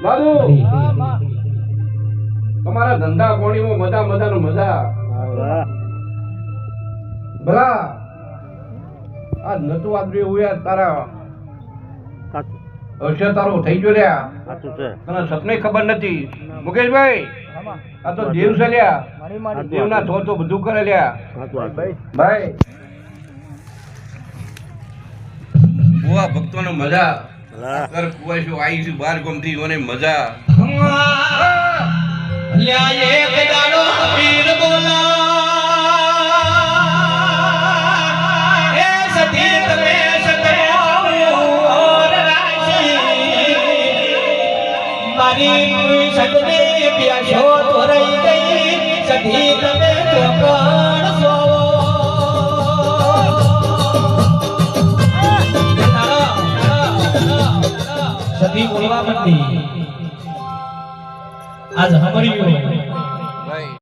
દાદુ તમારા ધંધા કોણીમાં મજા મજાનો મજા ભલા આ નતું આદરી ઉયા તારા હશે તારો થઈ ગયો લ્યા તને સપને ખબર નથી મુકેશભાઈ આ તો દેવ છે લ્યા દેવના તો બધું કરે લ્યા ભાઈ કુવા ભક્તોને મજા કર કુવા શું આવી છું બાર ગમતી મને મજા લ્યા એક દાડો પીર બોલા એ સતી તમે સતરાવ્યો રાશી મારી સગને પ્યાસો તોરાઈ ગઈ સતી તમે ચોકણ સોવો સતી બોલવા મંડી आज हमारी